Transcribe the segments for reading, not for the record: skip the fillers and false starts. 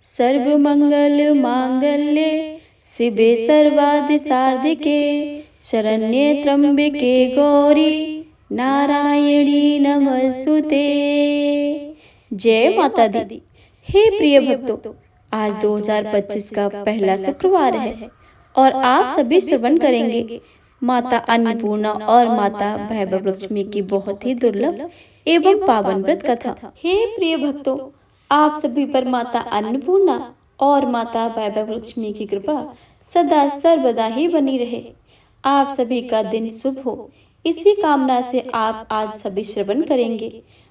सर्वमंगल मांगल्ये शिवे सर्वादि सार्धिके शरण्ये त्र्यंबके गौरी नारायणी नमस्तुते। जय माता दी। हे प्रिय भक्तों, आज 2025 का पहला शुक्रवार है और आप सभी श्रवण करेंगे माता अन्नपूर्णा और माता वैभव लक्ष्मी की बहुत ही दुर्लभ एवं पावन व्रत कथा। हे प्रिय भक्तों, आप सभी पर माता अन्नपूर्णा और माता वैभव लक्ष्मी की कृपा सदा सर्वदा ही बनी रहे। आप सभी का दिन शुभ हो, इसी कामना से आप आज सभी श्रवण करेंगे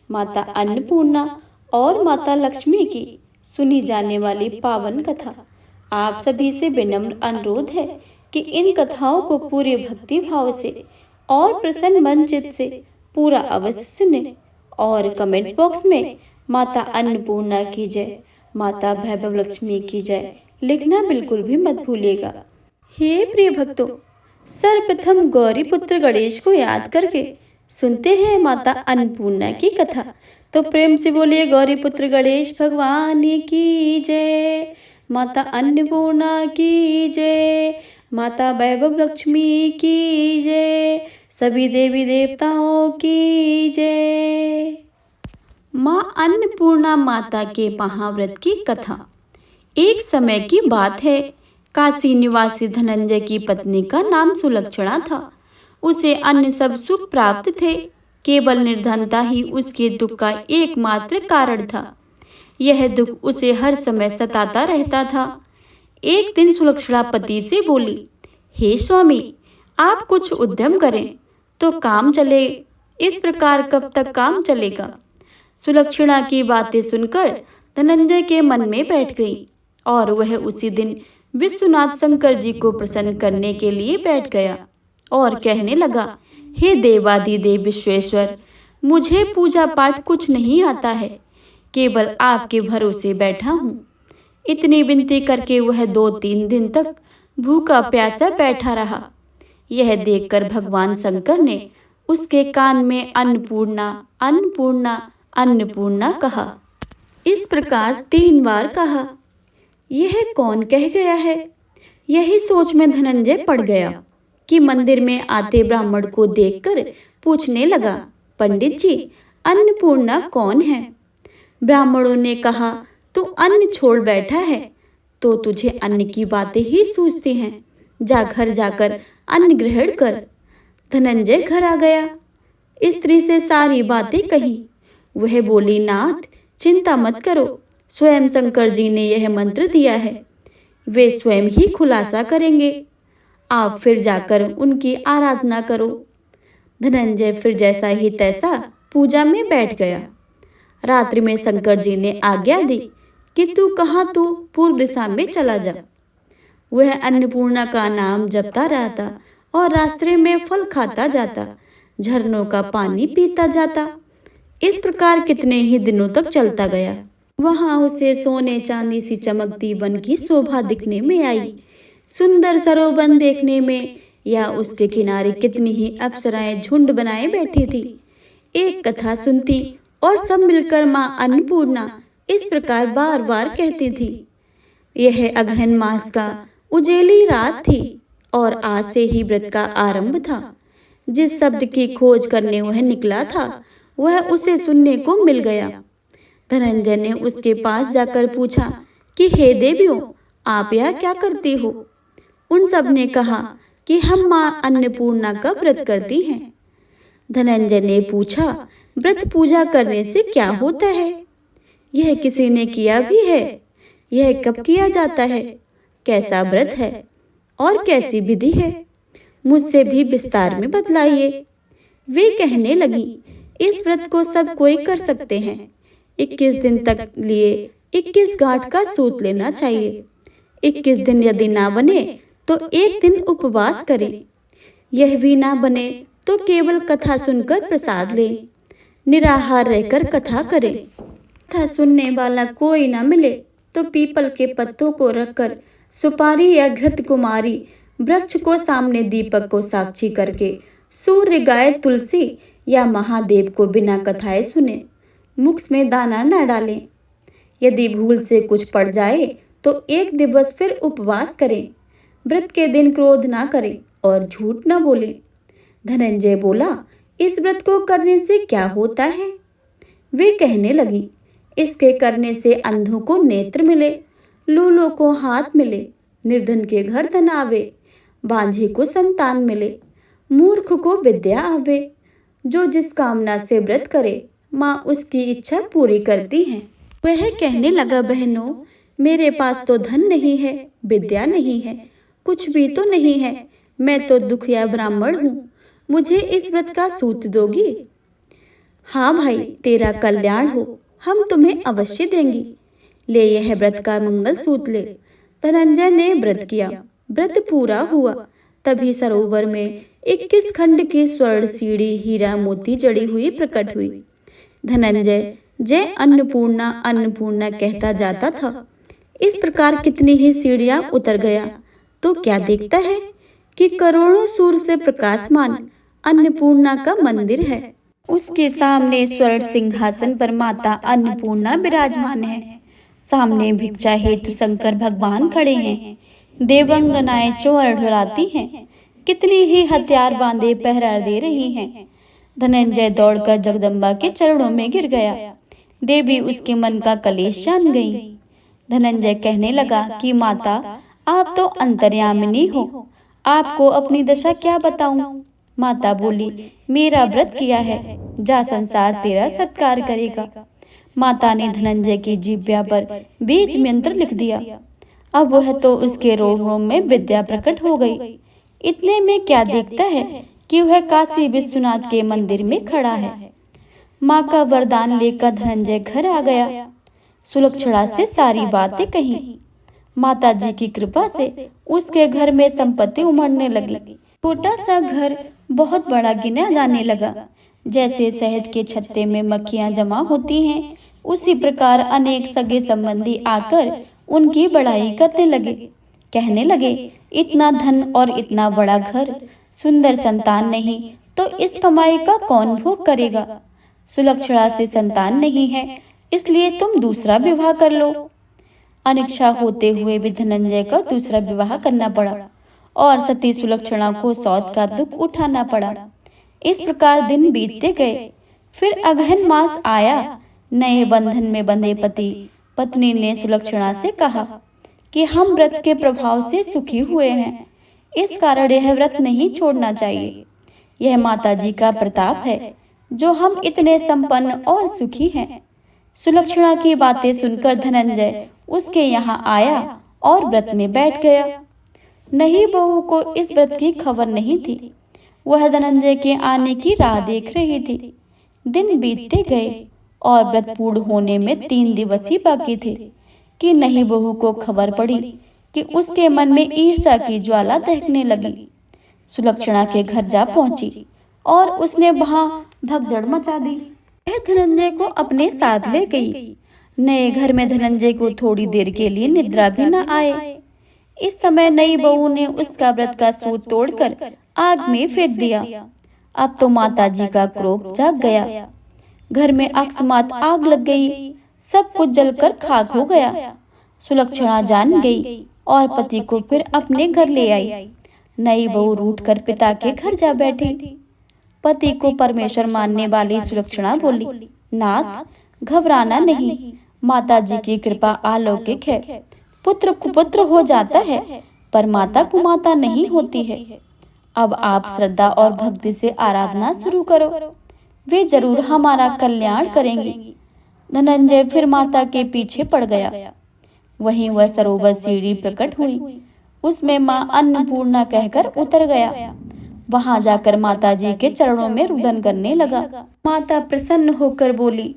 माता अन्नपूर्णा और माता लक्ष्मी की सुनी जाने वाली पावन कथा। आप सभी से विनम्र अनुरोध है कि इन कथाओं को पूरे भक्ति भाव से और प्रसन्न मन चित्त से पूरा अवश्य सुने और कमेंट बॉक्स में माता अन्नपूर्णा की जय, माता वैभव लक्ष्मी की जय लिखना बिल्कुल भी मत भूलिएगा। हे प्रिय भक्तों, सर्वप्रथम गौरी पुत्र गणेश को याद करके सुनते हैं माता अन्नपूर्णा की कथा। तो प्रेम से बोलिए गौरी पुत्र गणेश भगवान की जय, माता अन्नपूर्णा की जय, माता वैभव लक्ष्मी की जय, सभी देवी देवताओं की जय। माँ अन्नपूर्णा माता के महाव्रत की कथा। एक समय की बात है, काशी निवासी धनंजय की पत्नी का नाम सुलक्षणा था। उसे अन्य सब सुख प्राप्त थे, केवल निर्धनता ही उसके दुख का एकमात्र कारण था। यह दुख उसे हर समय सताता रहता था। एक दिन सुलक्षणा पति से बोली, हे स्वामी, आप कुछ उद्यम करें तो काम चले, इस प्रकार कब तक काम चलेगा। सुलक्षणा की बातें सुनकर धनंजय के मन में बैठ गई और वह उसी दिन विश्वनाथ शंकर जी को प्रसन्न करने के लिए बैठ गया और कहने लगा, हे देवादिदेव विश्वेश्वर, मुझे पूजा पाठ कुछ नहीं आता है, केवल आपके भरोसे बैठा हूँ। इतनी विनती करके वह 2-3 दिन तक भूखा प्यासा बैठा रहा। यह देखकर भगवान शंकर ने उसके कान में अन्नपूर्णा अन्नपूर्णा अन्नपूर्णा कहा। इस प्रकार 3 बार कहा। यह कौन कह गया है? यही सोच में धनंजय पड़ गया कि मंदिर में आते ब्राह्मण को देखकर पूछने लगा, पंडित जी, अन्नपूर्णा कौन है? ब्राह्मणों ने कहा, तू अन्न छोड़ बैठा है तो तुझे अन्न की बातें ही सूझती हैं। जा घर जाकर अन्न ग्रहण कर। धनंजय घर आ गया, स्त्री से सारी बातें कही। वह बोली, नाथ, चिंता मत करो, स्वयं शंकर जी ने यह मंत्र दिया है, वे स्वयं ही खुलासा करेंगे। आप फिर जाकर उनकी आराधना करो। धनंजय फिर जैसा ही तैसा पूजा में बैठ गया। रात्रि में शंकर जी ने आज्ञा दी कि तू पूर्व दिशा में चला जा। वह अन्नपूर्णा का नाम जपता रहता और रास्ते में फल खाता जाता, झरनों का पानी पीता जाता। इस प्रकार कितने ही दिनों तक चलता गया। वहां उसे सोने चांदी सी चमकती वन की शोभा दिखने में आई। सुंदर सरोवर देखने में या उसके किनारे कितनी ही अप्सराएं झुंड बनाए बैठी थी। एक कथा सुनती और सब मिलकर माँ अन्नपूर्णा इस प्रकार बार बार कहती थी। यह अगहन मास का उजेली रात थी और आज से ही व्रत का आरंभ था। जिस शब्द की खोज करने वह निकला था, वह उसे सुनने को मिल गया। धनंजय ने उसके पास जाकर पूछा कि हे देवियों, आप यह क्या करती हो? उन सब ने कहा कि हम माँ अन्नपूर्णा का व्रत करती हैं। धनंजय ने पूछा, व्रत पूजा करने से क्या होता है? यह किसी ने किया भी है? यह कब किया जाता है? कैसा व्रत है और कैसी विधि है? मुझसे भी विस्तार में बतलाइए। वे कहने लगी, इस व्रत को सब कोई कर सकते हैं। 21 दिन तक लिए 21 गांठ का सूत लेना चाहिए। 21 दिन यदि ना बने तो एक दिन उपवास करें। यह भी ना बने तो केवल कथा सुनकर प्रसाद लें। निराहार रहकर कथा करें। कथा सुनने वाला कोई ना मिले तो पीपल के पत्तों को रखकर सुपारी या घृत कुमारी वृक्ष को सामने दीपक को साक्षी करके सूर्य, गाय, तुलसी या महादेव को बिना कथाएं सुने मुख में दाना न डालें। यदि भूल से कुछ पड़ जाए तो एक दिवस फिर उपवास करें। व्रत के दिन क्रोध ना करें और झूठ ना बोले। धनंजय बोला, इस व्रत को करने से क्या होता है? वे कहने लगी, इसके करने से अंधों को नेत्र मिले, लूलों को हाथ मिले, निर्धन के घर धन आवे, बांझे को संतान मिले, मूर्ख को विद्या आवे। जो जिस कामना से व्रत करे माँ उसकी इच्छा पूरी करती है। वह कहने लगा, बहनों, मेरे पास तो धन नहीं है, विद्या नहीं है, कुछ भी तो नहीं है। मैं तो दुखिया ब्राह्मण हूँ, मुझे इस व्रत का सूत दोगी? हाँ भाई, तेरा कल्याण हो, हम तुम्हें अवश्य देंगी। ले यह व्रत का मंगल सूत ले। धनंजय ने व्रत किया। व्रत पूरा हुआ। तभी सरोवर में 21 खंड की स्वर्ण सीढ़ी हीरा मोती जड़ी हुई प्रकट हुई। धनंजय जय अन्नपूर्णा अन्नपूर्णा कहता जाता था। इस प्रकार कितनी ही सीढ़ियां उतर गया तो क्या देखता है कि करोड़ों सूर्य से प्रकाशमान अन्नपूर्णा का मंदिर है। उसके सामने स्वर्ण सिंहासन पर माता अन्नपूर्णा विराजमान है। सामने भिक्षा हेतु शंकर भगवान खड़े हैं। देवंगनाएं चोर ढुलाती हैं। कितनी ही हथियार बांधे पहरा दे रही हैं। धनंजय दौड़कर जगदम्बा के चरणों में गिर गया। देवी उसके मन का कलेश जान गई। धनंजय कहने लगा कि माता, आप तो अंतर्यामिनी हो, आपको अपनी दशा क्या बताऊं? माता बोली, मेरा व्रत किया है, जा संसार तेरा सत्कार करेगा। माता ने धनंजय की जिह्वा पर बीज मंत्र लिख दिया। अब वह तो उसके रोम रोम में विद्या प्रकट हो गई। इतने में क्या देखता है कि वह काशी विश्वनाथ के मंदिर में खड़ा है। माँ का वरदान लेकर धनंजय घर आ गया। सुलक्षणा से सारी बातें कही। माता जी की कृपा से उसके घर में संपत्ति उमड़ने लगी। छोटा सा घर बहुत बड़ा गिना जाने लगा। जैसे शहद के छत्ते में मक्खियां जमा होती हैं, उसी प्रकार अनेक सगे संबंधी आकर उनकी बड़ाई करने लगे। कहने लगे, इतना धन और इतना बड़ा घर, सुंदर संतान नहीं तो इस कमाई का कौन भोग करेगा? सुलक्षणा से संतान नहीं है, इसलिए तुम दूसरा विवाह कर लो। अनिच्छा होते हुए भी धनंजय का दूसरा विवाह करना पड़ा और सती सुलक्षणा को सौत का दुख उठाना पड़ा। इस प्रकार दिन बीतते गए। फिर अगहन मास आया। नए बंधन में बंधे पति पत्नी ने सुलक्षणा से कहा कि हम व्रत के प्रभाव से सुखी हुए हैं, इस कारण यह व्रत नहीं छोड़ना चाहिए। यह माता जी का प्रताप है जो हम इतने संपन्न और सुखी हैं। सुलक्षणा की बातें सुनकर धनंजय उसके यहाँ आया और व्रत में बैठ गया। नहीं बहू को इस व्रत की खबर नहीं थी। वह धनंजय के आने की राह देख रही थी। दिन बीतते गए और व्रत पूर्ण होने में 3 दिवस ही बाकी थे कि नहीं बहू को खबर पड़ी कि उसके मन में ईर्ष्या की ज्वाला दहकने लगी। सुलक्षणा के घर जा पहुंची और उसने वहां भगदड़ मचा दी। वह धनंजय को अपने साथ ले गई। नए घर में धनंजय को थोड़ी देर के लिए निद्रा भी न आए। इस समय नई बहू ने उसका व्रत का सूत तोड़कर आग में फेंक दिया। अब तो माता जी का क्रोध जाग गया। घर में अकस्मात आग लग गई। सब कुछ जलकर खाक हो गया। सुलक्षणा जान गई और पति को फिर अपने घर ले आई। नई बहू रूठकर पिता के घर जा बैठी। पति को परमेश्वर मानने वाली सुलक्षणा बोली, नाथ, घबराना नहीं, माता जी की कृपा अलौकिक है। पुत्र कुपुत्र हो जाता है पर माता कुमाता नहीं होती है। अब आप श्रद्धा और भक्ति से आराधना शुरू करो, वे जरूर हमारा कल्याण करेंगी। धनंजय फिर माता के पीछे पड़ गया। वहीं वह सरोवर सीढ़ी प्रकट हुई। उसमें माँ अन्नपूर्णा कहकर उतर गया। वहां जाकर माता जी के चरणों में रुदन करने लगा। माता प्रसन्न होकर बोली,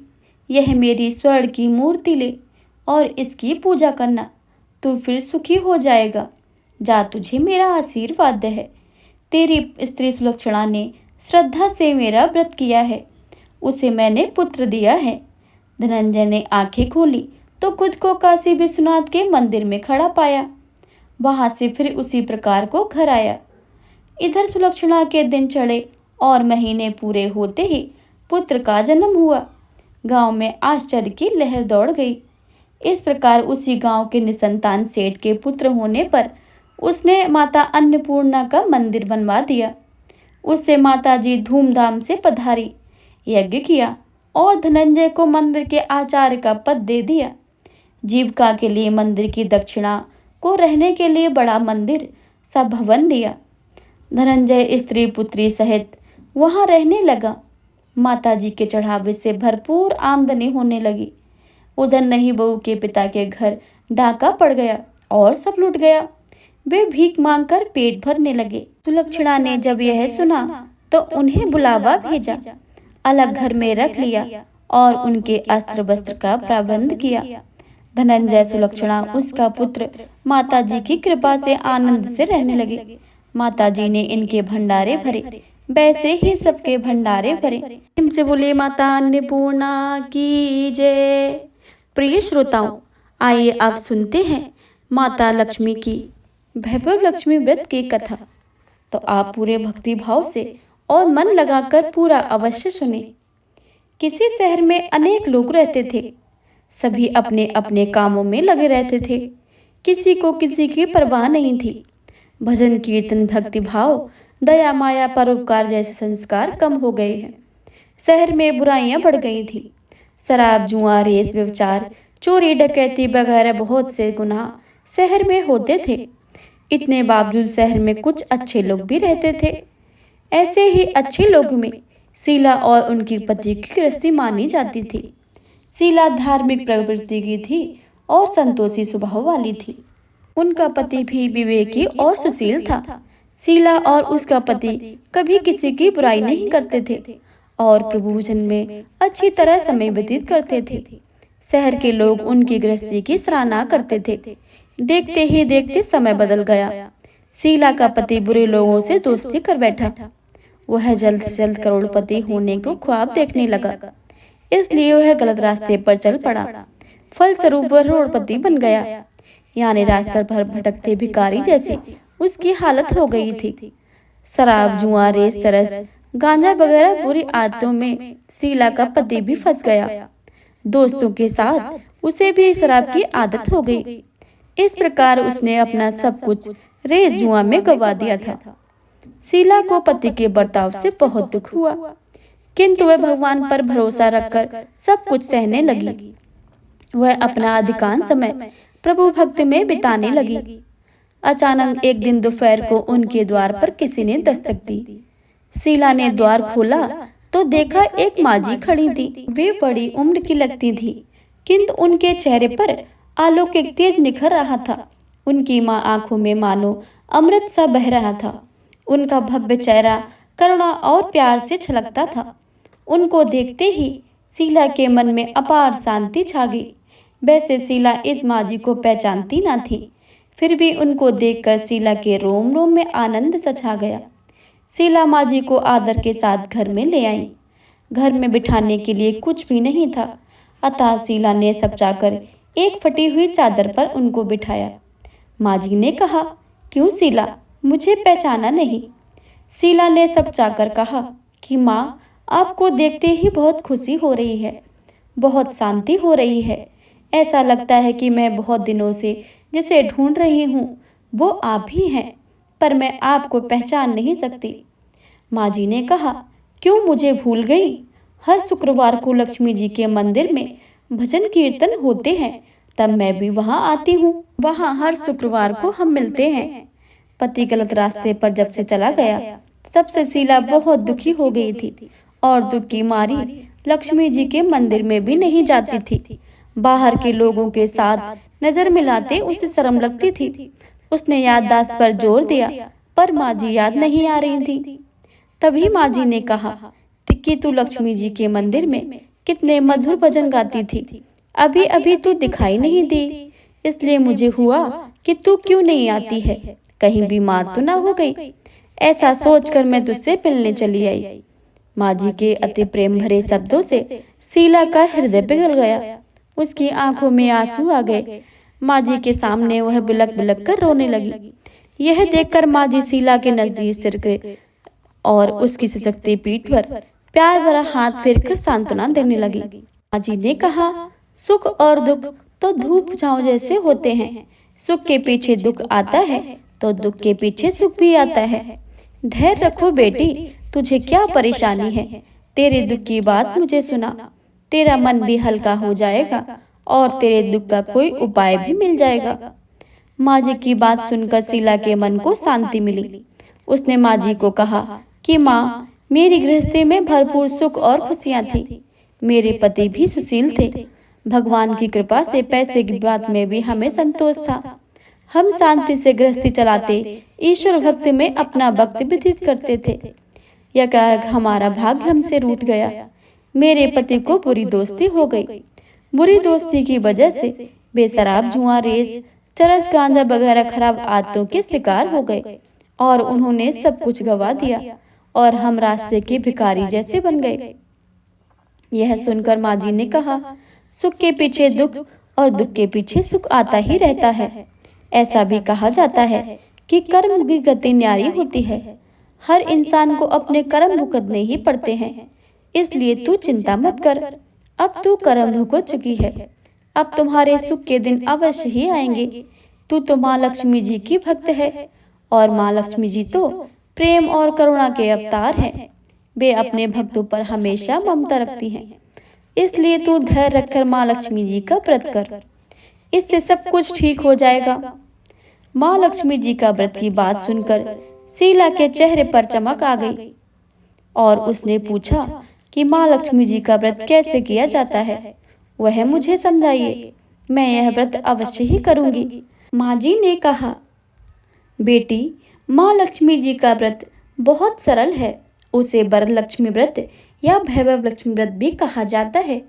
यह मेरी स्वर्ण की मूर्ति ले और इसकी पूजा करना, तू फिर सुखी हो जाएगा। जा, तुझे मेरा आशीर्वाद है। तेरी स्त्री सुलक्षणा ने श्रद्धा से मेरा व्रत किया है, उसे मैंने पुत्र दिया है। धनंजय ने आंखें खोली तो खुद को काशी विश्वनाथ के मंदिर में खड़ा पाया। वहां से फिर उसी प्रकार को घर आया। इधर सुलक्षणा के दिन चढ़े और महीने पूरे होते ही पुत्र का जन्म हुआ। गांव में आश्चर्य की लहर दौड़ गई। इस प्रकार उसी गांव के निसंतान सेठ के पुत्र होने पर उसने माता अन्नपूर्णा का मंदिर बनवा दिया। उससे माता जी धूमधाम से पधारी, यज्ञ किया और धनंजय को मंदिर के आचार्य का पद दे दिया। जीविका के लिए मंदिर की दक्षिणा को रहने के लिए बड़ा मंदिर सा भवन दिया। धनंजय स्त्री पुत्री सहित वहां रहने लगा। माता जी के चढ़ावे से भरपूर आमदनी होने लगी। उधर नहीं बहू के पिता के घर डाका पड़ गया और सब लुट गया। वे भीख मांगकर पेट भरने लगे। सुलक्षणा ने जब यह सुना तो उन्हें बुलावा भेजा, अलग घर में रख लिया और उनके अस्त्र वस्त्र का प्रबंध किया। धनंजय, सुलक्षणा, उसका पुत्र माता जी की कृपा से आनंद से रहने लगे। माता जी ने इनके भंडारे भरे, वैसे ही सबके भंडारे भरे। इनसे बोले माता अन्नपूर्णा की जय। प्रिय श्रोताओं, आइए आप सुनते हैं माता लक्ष्मी की वैभव लक्ष्मी व्रत की कथा। तो आप पूरे भक्ति भाव से और मन लगाकर पूरा अवश्य सुने। किसी शहर में अनेक लोग रहते थे। सभी अपने अपने कामों में लगे रहते थे। किसी को किसी की परवाह नहीं थी। भजन कीर्तन, भक्ति भाव, दया माया, परोपकार जैसे संस्कार कम हो गए हैं। शहर में बुराइयां बढ़ गई थी। शराब, जुआ, रेस, व्यभिचार, चोरी, डकैती वगैरह बहुत से गुनाह शहर में होते थे। इतने बावजूद शहर में कुछ अच्छे लोग भी रहते थे। ऐसे ही अच्छे लोगों में शीला और उनकी पति की गृहस्थी मानी जाती थी। शीला धार्मिक प्रवृत्ति की थी और संतोषी स्वभाव वाली थी। उनका पति भी विवेकी और सुशील था। शीला और उसका पति कभी किसी की बुराई नहीं करते थे और प्रभु भजन में अच्छी तरह समय व्यतीत करते थे। शहर के लोग उनकी गृहस्थी की सराहना करते थे। देखते ही देखते समय बदल गया। शीला का पति बुरे लोगों से दोस्ती कर बैठा। वह जल्द से जल्द करोड़पति होने को ख्वाब देखने लगा, इसलिए वह गलत रास्ते पर चल पड़ा। फलस्वरूप वह करोड़पति बन गया। यानी रास्ते भर भटकते भिखारी जैसी उसकी हालत हो गई थी। शराब, जुआ, रेस, चरस, गांजा वगैरह बुरी आदतों में शीला का पति भी फंस गया। दोस्तों के साथ उसे भी शराब की आदत हो गई। इस प्रकार उसने अपना सब कुछ रेस, जुआ में गवा दिया था। शीला को पति के बर्ताव से बहुत दुख हुआ, किंतु वह भगवान पर भरोसा रखकर सब कुछ सहने लगी। वह अपना अधिकांश समय प्रभु भक्ति में बिताने लगी। अचानक एक दिन दोपहर को उनके द्वार पर किसी ने दस्तक दी। शीला ने द्वार खोला तो देखा एक माजी खड़ी थी। वे बड़ी उम्र की लगती थी, किंतु उनके चेहरे पर अलौकिक तेज निखर रहा था। उनकी माँ आंखों में मानो अमृत सा बह रहा था। उनका भव्य चेहरा करुणा और प्यार से छलकता था। उनको देखते ही शीला के मन में अपार शांति छा गई। वैसे शीला इस माजी को पहचानती न थी, फिर भी उनको देखकर शीला के रोम रोम में आनंद सा छा गया। शीला माजी को आदर के साथ घर में ले आई। घर में बिठाने के लिए कुछ भी नहीं था, अतः शीला ने सकचाकर एक फटी हुई चादर पर उनको बिठाया। माजी ने कहा, क्यों शीला, मुझे पहचाना नहीं? शीला ने सकचाकर कहा कि माँ, आपको देखते ही बहुत खुशी हो रही है, बहुत शांति हो रही है। ऐसा लगता है कि मैं बहुत दिनों से जिसे ढूंढ रही हूँ वो आप ही हैं, पर मैं आपको पहचान नहीं सकती। माजी ने कहा, क्यों मुझे भूल गई? हर शुक्रवार को लक्ष्मी जी के मंदिर में भजन कीर्तन होते हैं, तब मैं भी वहाँ आती हूँ। वहाँ हर शुक्रवार को हम मिलते हैं। पति गलत रास्ते पर जब से चला गया, तब से शीला बहुत दुखी हो गई थी और दुख की मारी लक्ष्मी जी के मंदिर में भी नहीं जाती थी। बाहर के लोगों के साथ नजर मिलाते उसे शर्म लगती थी। उसने याददाश्त पर जोर दिया, पर माजी याद नहीं आ रही थी। तभी माजी ने कहा कि तू लक्ष्मी जी के मंदिर में कितने मधुर भजन गाती थी, अभी अभी तू दिखाई नहीं दी, इसलिए मुझे हुआ कि तू क्यों नहीं आती है, कहीं बीमार तो ना हो गई। ऐसा सोचकर मैं तुझसे मिलने चली आई। माजी के अति प्रेम भरे शब्दों से शीला का हृदय पिघल गया। उसकी आंखों में आंसू आ गए। माजी के सामने वह बिलक बिलक कर रोने लगी। यह देखकर माजी शीला के नजदीक सिर गए और उसकी सजगती पीठ पर प्यार भरा हाथ फेरकर सांत्वना देने लगी। माजी ने कहा, सुख और दुख तो धूप छांव जैसे होते हैं। सुख के पीछे दुख आता है तो दुख के पीछे सुख भी आता है। धैर्य रखो बेटी, तुझे क्या परेशानी है? तेरे दुख की बात मुझे सुना, तेरा मन भी हल्का हो जाएगा और तेरे दुख का कोई उपाय भी मिल जाएगा। माँ जी की बात सुनकर शीला के मन को शांति मिली। उसने माँ जी को कहा कि माँ, मेरी गृहस्थी में भरपूर सुख और खुशियाँ थी। मेरे पति भी सुशील थे। भगवान की कृपा से पैसे की बात में भी हमें संतोष था। हम शांति से गृहस्थी चलाते, ईश्वर भक्ति में अपना वक्त व्यतीत करते थे। यह क्या हमारा भाग्य हमसे रूठ गया। मेरे पति को बुरी दोस्ती हो गई। बुरी दोस्ती की वजह से वे शराब, जुआ, रेस, चरस, गांजा वगैरह खराब आदतों के शिकार हो गए और उन्होंने सब कुछ गवा दिया और हम रास्ते के भिखारी जैसे बन गए। यह सुनकर माँ जी ने कहा, सुख के पीछे दुख और दुख के पीछे सुख आता ही रहता है। ऐसा भी कहा जाता है कि कर्म की गति न्यारी होती है। हर इंसान को अपने कर्म भुगतने ही पड़ते हैं। इसलिए तू चिंता मत कर, अब तू कर्म भुगत चुकी है। अब तुम्हारे सुख के दिन अवश्य ही आएंगे। तू तो माँ लक्ष्मी जी की भक्त है और माँ लक्ष्मी जी तो प्रेम और करुणा के अवतार हैं। वे अपने भक्तों पर हमेशा ममता रखती हैं। इसलिए तू धैर्य रखकर माँ लक्ष्मी जी का व्रत कर, इससे सब कुछ ठीक हो जाएगा। माँ लक्ष्मी जी का व्रत की बात सुनकर शीला के चेहरे पर चमक आ गई और उसने पूछा कि माँ लक्ष्मी जी का व्रत कैसे किया जाता है, वह मुझे समझाइए। मैं यह व्रत अवश्य ही करूंगी। माँ जी ने कहा, बेटी, माँ लक्ष्मी जी का व्रत बहुत सरल है। उसे वरलक्ष्मी व्रत या भैरव लक्ष्मी व्रत भी कहा जाता है।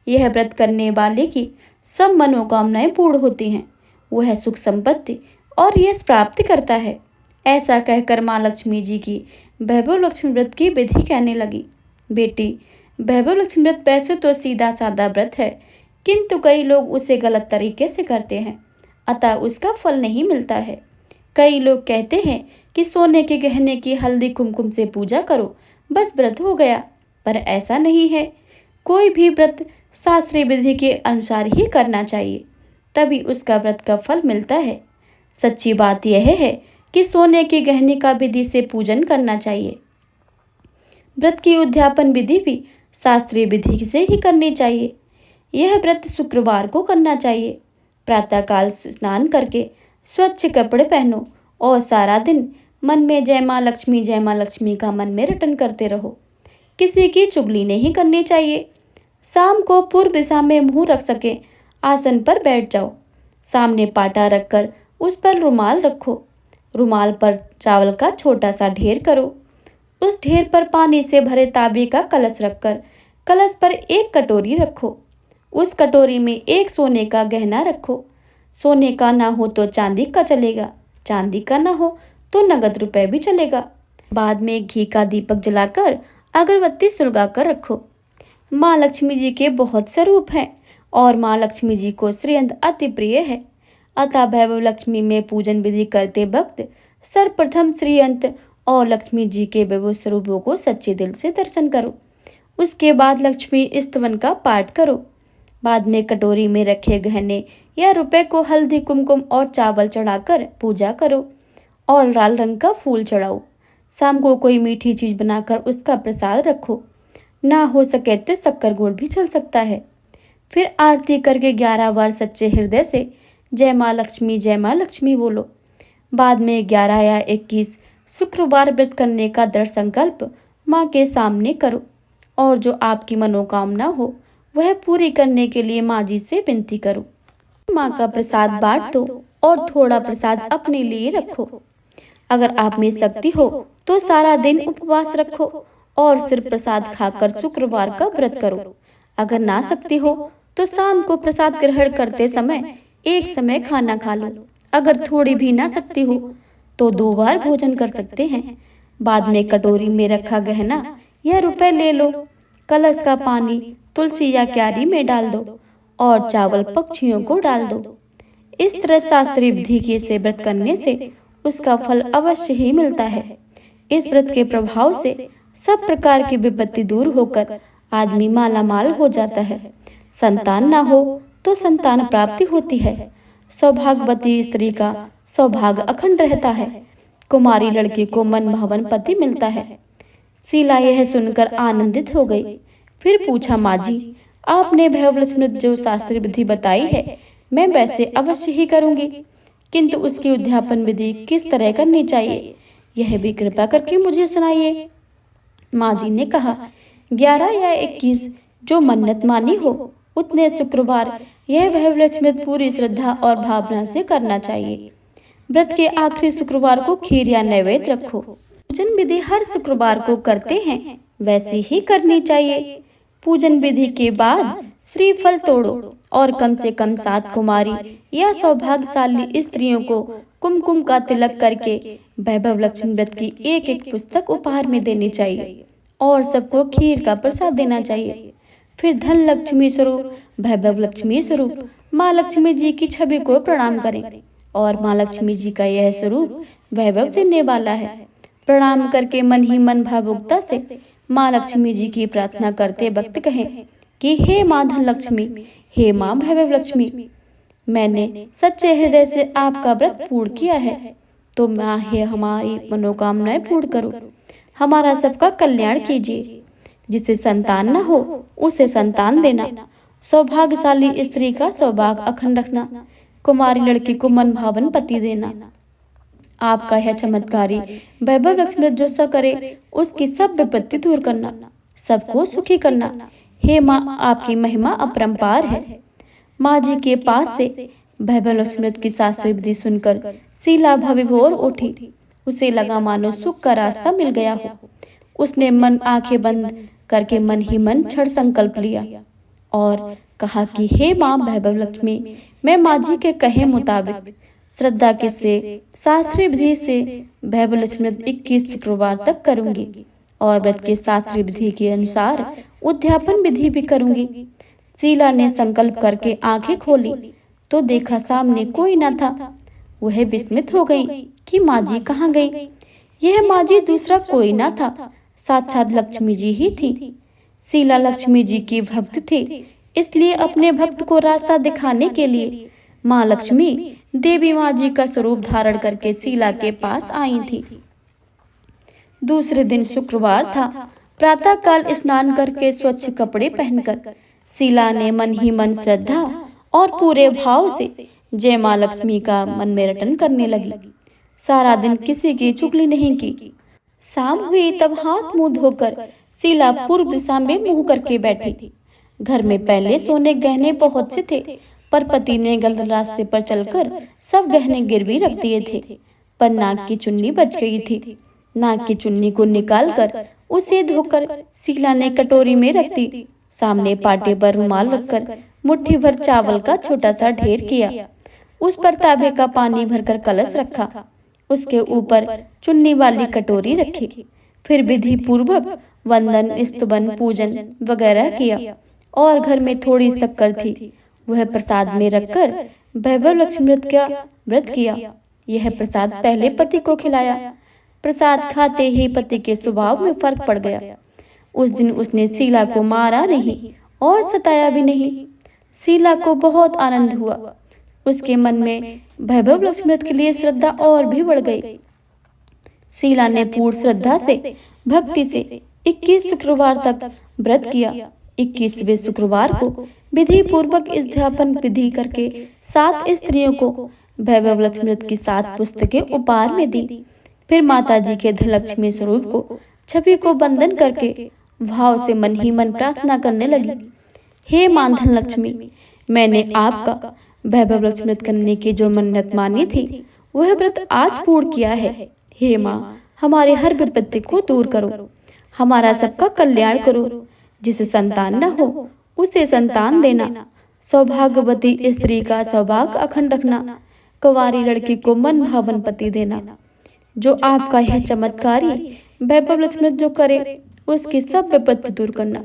यह व्रत करने वाले की सब मनोकामनाएं पूर्ण होती हैं। वह सुख संपत्ति और यश प्राप्त करता है। ऐसा कहकर माँ लक्ष्मी जी की वैभव लक्ष्मी व्रत की विधि कहने लगी। बेटी, वैभव लक्ष्मी व्रत वैसे तो सीधा साधा व्रत है, किंतु कई लोग उसे गलत तरीके से करते हैं, अतः उसका फल नहीं मिलता है। कई लोग कहते हैं कि सोने के गहने की हल्दी कुमकुम से पूजा करो, बस व्रत हो गया, पर ऐसा नहीं है। कोई भी व्रत शास्त्रीय विधि के अनुसार ही करना चाहिए, तभी उसका व्रत का फल मिलता है। सच्ची बात यह है कि सोने के गहने का विधि से पूजन करना चाहिए। व्रत की उद्यापन विधि भी शास्त्रीय विधि से ही करनी चाहिए। यह व्रत शुक्रवार को करना चाहिए। प्रातःकाल स्नान करके स्वच्छ कपड़े पहनो और सारा दिन मन में जय माँ लक्ष्मी का मन में रटन करते रहो। किसी की चुगली नहीं करनी चाहिए। शाम को पूर्व दिशा में मुंह रख सके आसन पर बैठ जाओ। सामने पाटा रखकर उस पर रुमाल रखो। रुमाल पर चावल का छोटा सा ढेर करो। उस ढेर पर पानी से भरे तांबे का कलश रखकर कलश पर एक कटोरी रखो। उस कटोरी में एक सोने का गहना रखो। सोने का ना हो तो चांदी का चलेगा, चांदी का ना हो तो नगद रुपए भी चलेगा। बाद में घी का दीपक जलाकर अगरबत्ती सुलगाकर रखो। माँ लक्ष्मी जी के बहुत स्वरूप हैं और माँ लक्ष्मी जी को श्रीअंत अति प्रिय है। अतः वैभव लक्ष्मी में पूजन विधि करते वक्त सर्वप्रथम श्रीअंत और लक्ष्मी जी के वैभव स्वरूपों को सच्चे दिल से दर्शन करो। उसके बाद लक्ष्मी स्तवन का पाठ करो। बाद में कटोरी में रखे गहने या रुपए को हल्दी कुमकुम और चावल चढ़ाकर पूजा करो और लाल रंग का फूल चढ़ाओ। शाम को कोई मीठी चीज बनाकर उसका प्रसाद रखो। ना हो सके तो शक्कर गुड़ भी चल सकता है। फिर आरती करके 11 बार सच्चे हृदय से जय माँ लक्ष्मी बोलो। बाद में 11 या 21 शुक्रवार व्रत करने का दृढ़ संकल्प माँ के सामने करो और जो आपकी मनोकामना हो वह पूरी करने के लिए माँ जी से विनती करो। माँ का प्रसाद बांट दो और थोड़ा प्रसाद अपने लिए रखो। अगर आप में शक्ति हो तो सारा दिन उपवास रखो और सिर्फ प्रसाद खाकर शुक्रवार का व्रत करो। अगर ना शक्ति हो तो शाम को प्रसाद ग्रहण करते समय एक समय खाना खा लो। अगर थोड़ी भी ना शक्ति हो तो 2 बार भोजन कर सकते हैं। बाद में कटोरी में रखा गहना या रुपए ले लो। कलश का पानी तुलसी या क्यारी में डाल दो और चावल पक्षियों को डाल दो। इस तरह शास्त्रीय विधि से व्रत करने से उसका फल अवश्य ही मिलता है। इस व्रत के प्रभाव से सब प्रकार की विपत्ति दूर होकर आदमी माला माल हो जाता है। संतान ना हो तो संतान प्राप्ति होती है। सौभाग्यवती स्त्री का सौभाग्य अखंड रहता है। कुमारी लड़की को मन भावन पति मिलता है। शीला यह सुनकर आनंदित हो गई। फिर पूछा, माँ जी, आपने भैरवलक्ष्मी जो शास्त्रीय विधि बताई है मैं वैसे अवश्य ही करूंगी, किंतु उसकी उद्यापन विधि किस तरह करनी चाहिए यह भी कृपा करके मुझे सुनाइए। माँ जी ने कहा, 11 या 21 जो मन्नत मानी हो उतने शुक्रवार यह भैरवलक्ष्मी पूरी श्रद्धा और भावना से करना चाहिए। व्रत के आखिरी शुक्रवार को खीर या नैवेद्य रखो। पूजन विधि हर शुक्रवार को करते हैं वैसी ही करनी चाहिए। पूजन विधि के बाद श्रीफल तोड़ो और कम से कम 7 कुमारी या सौभाग्यशाली स्त्रियों को कुमकुम का तिलक करके वैभव लक्ष्मी व्रत की एक एक पुस्तक उपहार में देनी चाहिए और सबको खीर का प्रसाद देना चाहिए। फिर धन लक्ष्मी स्वरूप वैभव लक्ष्मी स्वरूप माँ लक्ष्मी जी की छवि को प्रणाम करें और माँ लक्ष्मी जी का यह स्वरूप वैभव देने वाला है। प्रणाम करके मन ही मन भावुकता से माँ लक्ष्मी जी की प्रार्थना करते वक्त कहें कि हे माँ धन लक्ष्मी, हे माँ वैभव लक्ष्मी, मैंने सच्चे हृदय से आपका व्रत पूर्ण किया है, तो माँ हे हमारी मनोकामनाएं पूर्ण करो, हमारा सबका कल्याण कीजिए। जिसे संतान न हो उसे संतान देना, सौभाग्यशाली स्त्री का सौभाग्य अखंड रखना, कुमारी लड़की को मन भावन पति देना। आपका यह चमत्कारी वैभव लक्ष्मी जो सा करे उसकी सब विपत्ति दूर करना, सबको सुखी करना। हे माँ, आपकी महिमा अपरंपार है। माँ जी के पास से वैभव लक्ष्मी की शास्त्रीय विधि सुनकर शीला भविभोर उठी। उसे लगा मानो सुख का रास्ता मिल गया हो। उसने मन आंखें बंद करके मन ही मन क्षण संकल्प लिया और कहा कि हे माँ वैभव लक्ष्मी, मैं माँ जी के कहे मुताबिक श्रद्धा के से शास्त्रीय विधि से वैभव लक्ष्मी 21 शुक्रवार तक करूंगी और व्रत के शास्त्रीय विधि के अनुसार उद्यापन विधि भी करूंगी। शीला ने संकल्प करके आंखें खोली तो देखा सामने कोई न था। वह विस्मित हो गई कि माँ जी कहाँ गई। यह माँ जी दूसरा कोई न था, साक्षात लक्ष्मी जी ही थी। शीला लक्ष्मी जी की भक्त थी, इसलिए अपने भक्त को रास्ता दिखाने के लिए माँ लक्ष्मी देवी माँ जी का स्वरूप धारण करके शीला के पास आई थी। दूसरे दिन शुक्रवार था। प्रातः काल स्नान करके स्वच्छ कपड़े पहनकर शीला ने मन ही मन श्रद्धा और पूरे भाव से जय माँ लक्ष्मी का मन में रटन करने लगी। सारा दिन किसी की चुगली नहीं की। शाम हुई तब हाथ मुंह धोकर शीला पूर्व दिशा में मुंह करके बैठी। घर में पहले सोने गहने बहुत से थे, पर पति ने गलत रास्ते पर चलकर सब गहने गिरवी रख दिए थे। पर नाक की चुन्नी बच गई थी। नाक की चुन्नी को निकालकर उसे धोकर शीला ने कटोरी में रख दी। सामने पाटे पर रुमाल रखकर मुट्ठी भर चावल का छोटा सा ढेर किया। उस पर तांबे का पानी भरकर कलश रखा। उसके ऊपर चुन्नी वाली कटोरी रखी। फिर विधि पूर्वक वंदन, स्तुवन, पूजन वगैरह किया और घर में थोड़ी शक्कर थी, वह प्रसाद में रखकर वैभव लक्ष्मी व्रत किया। यह प्रसाद पहले पति को खिलाया। प्रसाद खाते ही पति के स्वभाव में फर्क पड़ गया। उस दिन उसने शीला को मारा नहीं और सताया भी नहीं। शीला को बहुत आनंद हुआ। उसके मन में वैभव लक्ष्मी के लिए श्रद्धा और भी बढ़ गई। शीला ने पूर्ण श्रद्धा से भक्ति से 21 शुक्रवार तक व्रत किया। 21वें शुक्रवार को विधि पूर्वक उद्यापन विधि करके 7 स्त्रियों को वैभव लक्ष्मी की 7 पुस्तकें उपहार में दी। फिर माता जी के धनलक्ष्मी स्वरूप को छवि को बंधन करके भाव से मन ही मन प्रार्थना करने लगी। हे मां धनलक्ष्मी, मैंने आपका वैभव लक्ष्मी करने की जो मन्नत मानी थी वह व्रत आज पूर्ण किया है। हे माँ, हमारे हर विपत्ति को दूर करो, हमारा सबका कल्याण करो। जिसे संतान न हो उसे संतान देना, सौभाग्यवती स्त्री का सौभाग्य अखंड रखना, कुंवारी लड़की को मन भावन पति देना। जो आपका यह चमत्कारी वैभव लक्ष्मी जो करे उसकी सब विपत्ति दूर करना,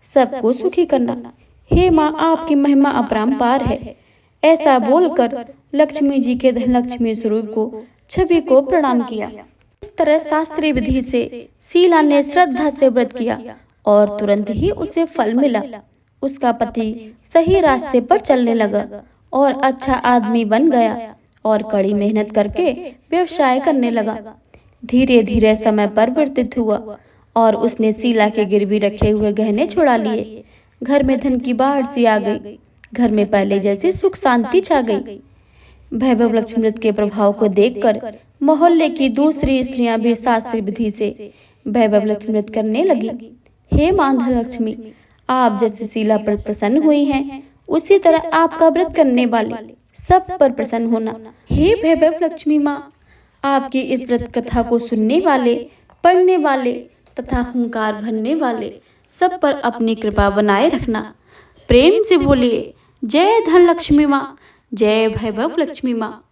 सबको सुखी करना। हे माँ, आपकी महिमा अपरंपार है। ऐसा बोलकर लक्ष्मी जी के धनलक्ष्मी स्वरूप को छवि को प्रणाम किया। इस तरह शास्त्रीय विधि से शीला ने श्रद्धा से व्रत किया और तुरंत ही उसे फल मिला। उसका पति सही रास्ते पर चलने लगा और अच्छा आदमी बन गया और कड़ी मेहनत करके व्यवसाय करने लगा। धीरे धीरे समय परिवर्तित हुआ और उसने शीला के गिरवी रखे हुए गहने छुड़ा लिए। घर में धन की बाढ़ सी आ गई। घर में पहले जैसी सुख शांति छा गई। वैभव लक्ष्मी के प्रभाव को देखकर मोहल्ले की दूसरी स्त्रियां भी शास्त्रीय विधि से वैभव लक्ष्मी करने लगी। हे मां धनलक्ष्मी, आप जैसे शीला पर प्रसन्न हुई हैं, उसी तरह आपका व्रत करने वाले सब पर प्रसन्न होना। हे वैभव लक्ष्मी माँ, आपकी इस व्रत कथा को सुनने वाले, पढ़ने वाले तथा हुंकार भरने वाले सब पर अपनी कृपा बनाए रखना। प्रेम से बोलिए जय धनलक्ष्मी माँ, जय वैभव लक्ष्मी माँ।